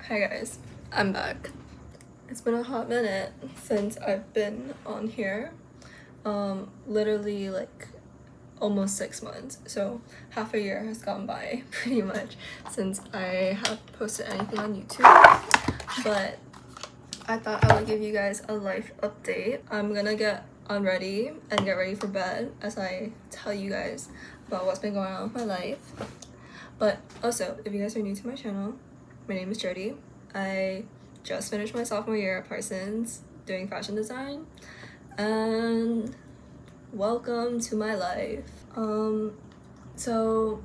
Hi guys, I'm back. It's been a hot minute since I've been on here. Literally like almost 6 months. So half a year has gone by pretty much since I have posted anything on YouTube. But I thought I would give you guys a life update. I'm gonna get ready and get ready for bed as I tell you guys about what's been going on with my life. But also, if you guys are new to my channel, my name is Jodi. I just finished my sophomore year at Parsons doing fashion design, and welcome to my life. So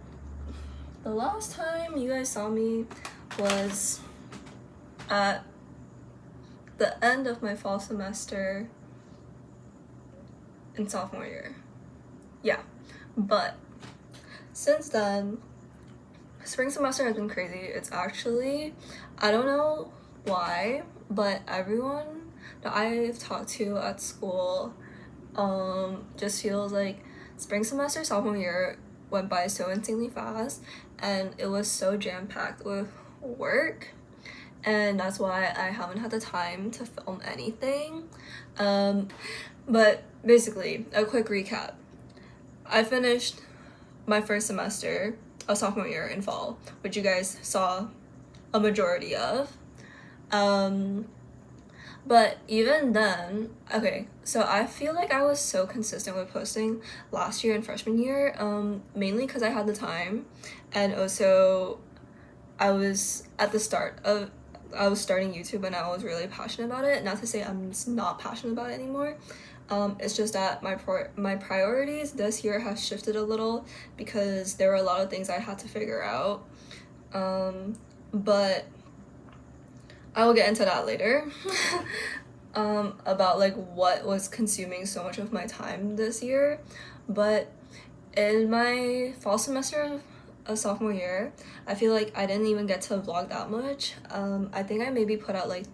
the last time you guys saw me was at the end of my fall semester in sophomore year. Yeah, but since then, spring semester has been crazy. It's actually, I don't know why, but everyone that I've talked to at school just feels like spring semester, sophomore year went by so insanely fast, and it was so jam-packed with work, and that's why I haven't had the time to film anything. But basically, a quick recap. I finished my first semester of sophomore year in fall, which you guys saw a majority of. But even then, okay, so I feel like I was so consistent with posting last year and freshman year, mainly because I had the time, and also I was starting YouTube and I was really passionate about it. Not to say I'm just not passionate about it anymore. It's just that my priorities this year have shifted a little because there were a lot of things I had to figure out. But I will get into that later. About like what was consuming so much of my time this year. But in my fall semester of sophomore year, I feel like I didn't even get to vlog that much. I think I maybe put out like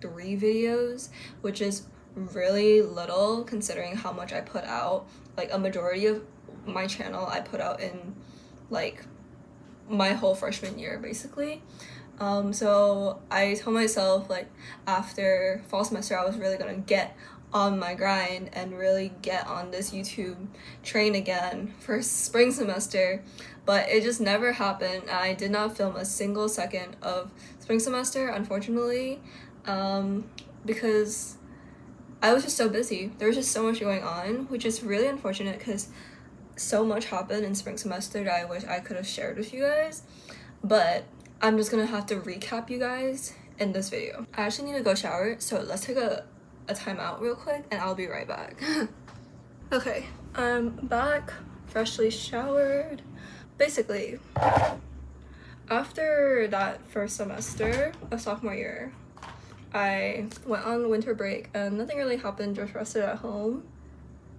3 videos, which is really little considering how much I put out. Like a majority of my channel I put out in like my whole freshman year basically. So I told myself like after fall semester I was really gonna get on my grind and really get on this YouTube train again for spring semester, but it just never happened. I did not film a single second of spring semester, unfortunately, because I was just so busy. There was just so much going on, which is really unfortunate because so much happened in spring semester that I wish I could have shared with you guys. But I'm just gonna have to recap you guys in this video. I actually need to go shower, so let's take a time out real quick and I'll be right back. Okay, I'm back, freshly showered. Basically, after that first semester of sophomore year, I went on winter break and nothing really happened, just rested at home.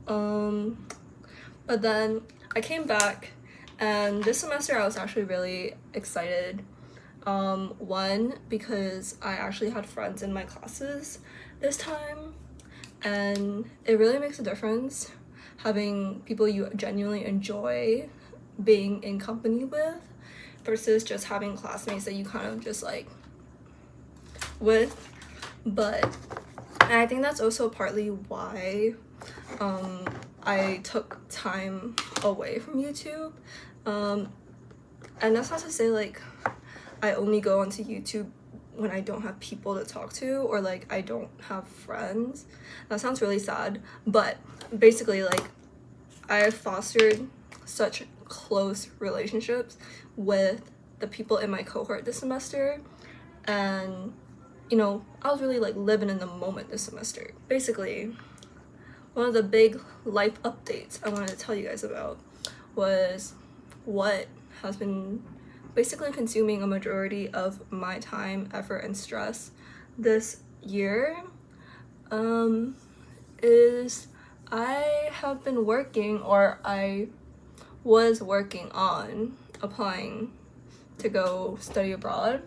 But then I came back, and this semester I was actually really excited. One, because I actually had friends in my classes this time, and it really makes a difference having people you genuinely enjoy being in company with versus just having classmates that you kind of just like with. But I think that's also partly why I took time away from YouTube. And that's not to say like I only go onto YouTube when I don't have people to talk to or like I don't have friends. That sounds really sad, but basically like I fostered such close relationships with the people in my cohort this semester, and you know, I was really like living in the moment this semester. Basically, one of the big life updates I wanted to tell you guys about was what has been basically consuming a majority of my time, effort, and stress this year. Is I have been working, or I was working on applying to go study abroad.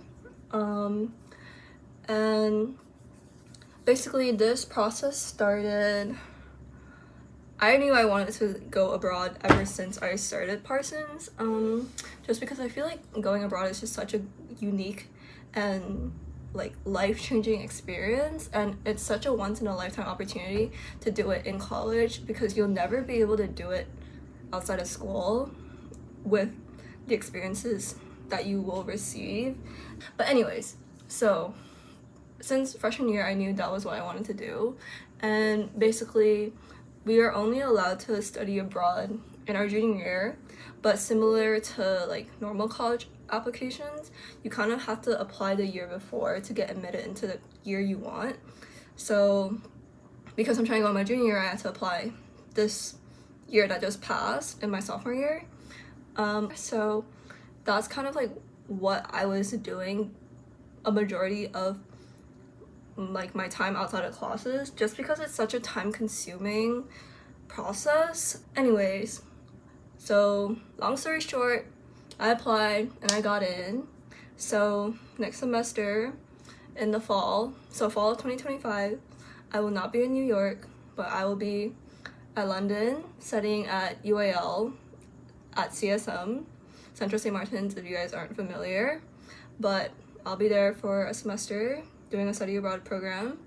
And basically this process started I knew I wanted to go abroad ever since I started Parsons, just because I feel like going abroad is just such a unique and like life-changing experience, and it's such a once-in-a-lifetime opportunity to do it in college, because you'll never be able to do it outside of school with the experiences that you will receive. But anyways, so since freshman year I knew that was what I wanted to do, and basically we are only allowed to study abroad in our junior year, but similar to like normal college applications, you kind of have to apply the year before to get admitted into the year you want. So because I'm trying to go in my junior year, I had to apply this year that just passed in my sophomore year. So that's kind of like what I was doing a majority of like my time outside of classes, just because it's such a time-consuming process. Anyways, so long story short, I applied and I got in. So next semester in the fall, so fall of 2025, I will not be in New York, but I will be at London studying at UAL at CSM, Central St. Martin's, if you guys aren't familiar. But I'll be there for a semester doing a study abroad program,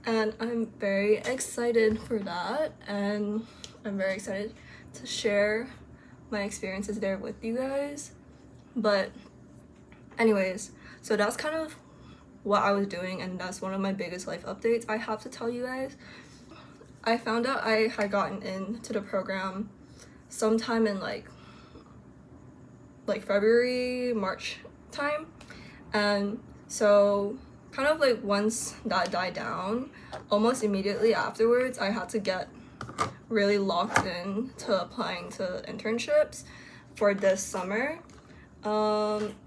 and I'm very excited for that, and I'm very excited to share my experiences there with you guys. But anyways, so that's kind of what I was doing, and that's one of my biggest life updates I have to tell you guys. I found out I had gotten into the program sometime in like February, March time, and so kind of like once that died down, almost immediately afterwards I had to get really locked in to applying to internships for this summer,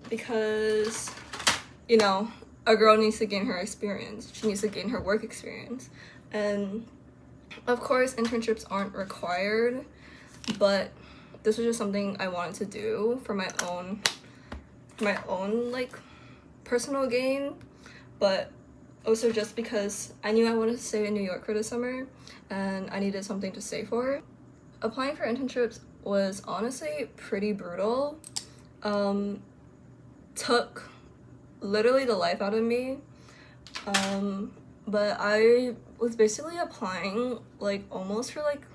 because you know, a girl needs to gain her experience, she needs to gain her work experience, and of course internships aren't required, but this was just something I wanted to do for my own like personal gain, but also just because I knew I wanted to stay in New York for the summer and I needed something to stay for. Applying for internships was honestly pretty brutal. Took literally the life out of me. But I was basically applying like almost for like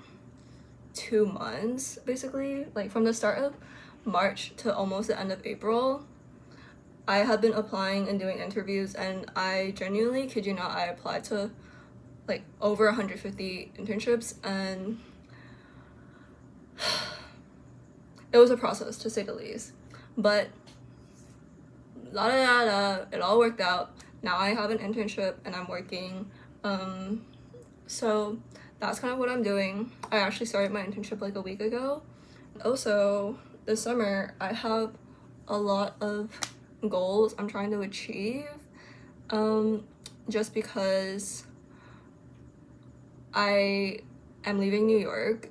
2 months, basically, like from the start of March to almost the end of April. I had been applying and doing interviews, and I genuinely kid you not, I applied to like over 150 internships, and it was a process to say the least. But it all worked out. Now I have an internship and I'm working. So that's kind of what I'm doing. I actually started my internship like a week ago. Also, this summer I have a lot of goals I'm trying to achieve, just because I am leaving New York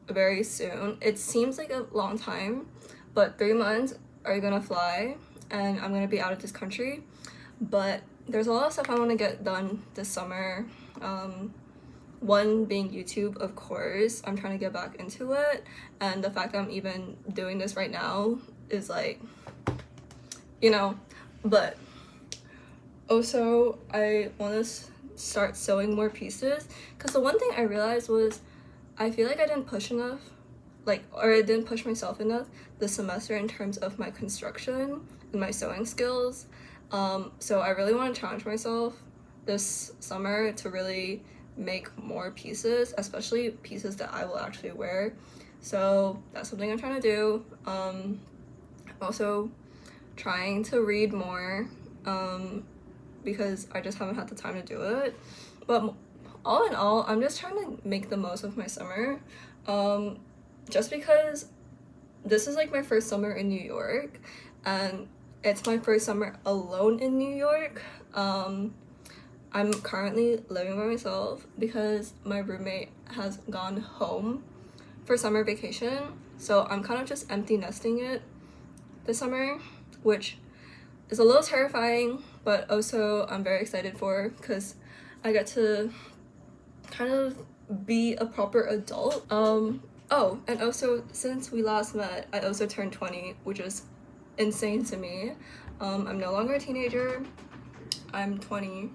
very soon. It seems like a long time, but 3 months are gonna fly and I'm gonna be out of this country. But there's a lot of stuff I want to get done this summer. One being YouTube, of course. I'm trying to get back into it, and the fact that I'm even doing this right now is like, you know. But also I want to start sewing more pieces, because the one thing I realized was I feel like I didn't push enough, or I didn't push myself enough this semester in terms of my construction and my sewing skills. So I really want to challenge myself this summer to really make more pieces, especially pieces that I will actually wear. So that's something I'm trying to do. I'm also trying to read more, because I just haven't had the time to do it. But all in all, I'm just trying to make the most of my summer, just because this is like my first summer in New York, and it's my first summer alone in New York. I'm currently living by myself because my roommate has gone home for summer vacation, so I'm kind of just empty nesting it this summer, which is a little terrifying, but also I'm very excited for, because I get to kind of be a proper adult. Oh, and also since we last met, I also turned 20, which is insane to me. I'm no longer a teenager. I'm 20.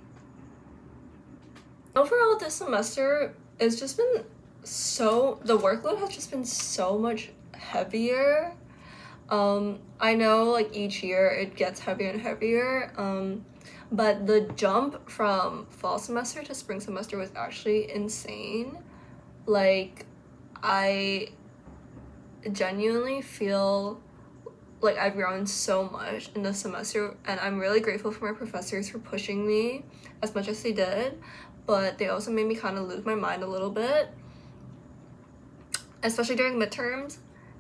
Overall, this semester it's just been the workload has just been so much heavier. I know like each year it gets heavier and heavier, but the jump from fall semester to spring semester was actually insane. Like, I genuinely feel like I've grown so much in this semester, and I'm really grateful for my professors for pushing me as much as they did, but they also made me kind of lose my mind a little bit, especially during midterms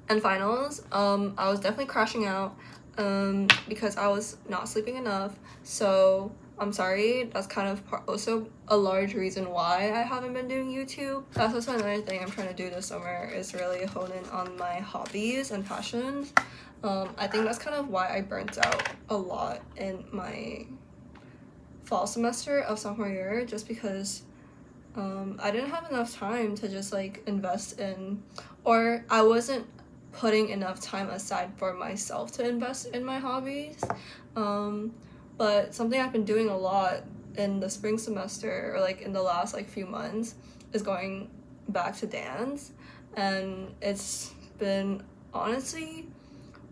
and finals. I was definitely crashing out because I was not sleeping enough, so I'm sorry. That's kind of also a large reason why I haven't been doing YouTube. That's also another thing I'm trying to do this summer, is really hone in on my hobbies and passions. I think that's kind of why I burnt out a lot in my fall semester of sophomore year, just because I didn't have enough time to just like invest in, or I wasn't putting enough time aside for myself to invest in my hobbies. But something I've been doing a lot in the spring semester, or like in the last like few months, is going back to dance, and it's been honestly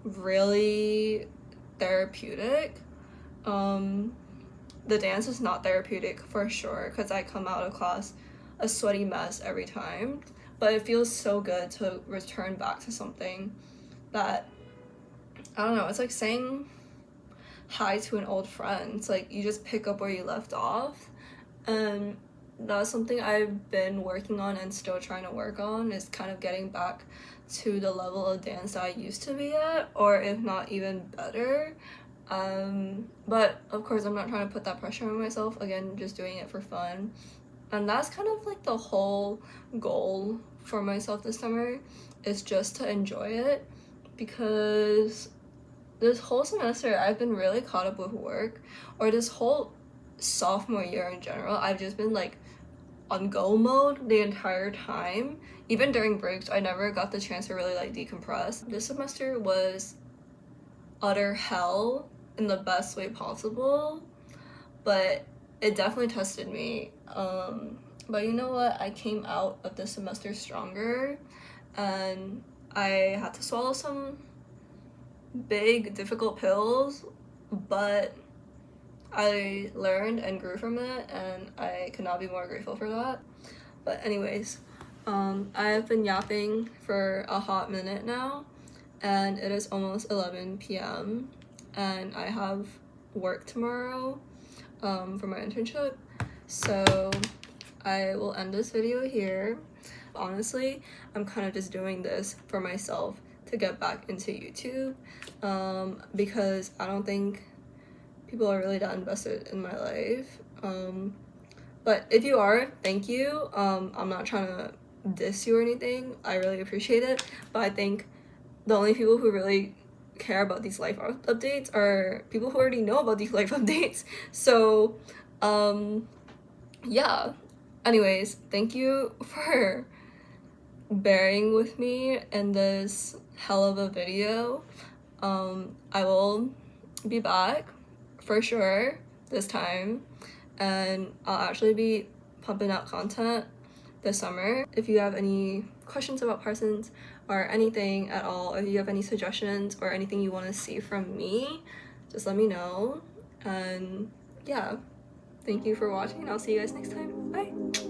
really therapeutic. The dance is not therapeutic for sure, because I come out of class a sweaty mess every time, but it feels so good to return back to something that, I don't know, it's like saying hi to an old friend. It's like you just pick up where you left off, and that's something I've been working on and still trying to work on, is kind of getting back to the level of dance that I used to be at, or if not even better. But of course I'm not trying to put that pressure on myself, again, just doing it for fun. And that's kind of like the whole goal for myself this summer, is just to enjoy it, because this whole semester I've been really caught up with work, or this whole sophomore year in general, I've just been like on go mode the entire time. Even during breaks, I never got the chance to really like decompress. This semester was utter hell in the best way possible, but it definitely tested me. But you know what? I came out of this semester stronger, and I had to swallow some big, difficult pills, but I learned and grew from it, and I could not be more grateful for that. But anyways, I've been yapping for a hot minute now, and it is almost 11 p.m. and I have work tomorrow for my internship, so I will end this video here. Honestly, I'm kind of just doing this for myself to get back into YouTube, because I don't think people are really that invested in my life. But if you are, thank you. I'm not trying to diss you or anything. I really appreciate it, but I think the only people who really care about these life updates are people who already know about these life updates. So yeah, anyways, thank you for bearing with me in this hell of a video. I will be back for sure this time, and I'll actually be pumping out content this summer. If you have any questions about Parsons or anything at all, if you have any suggestions or anything you want to see from me, just let me know. And yeah, thank you for watching, and I'll see you guys next time. Bye.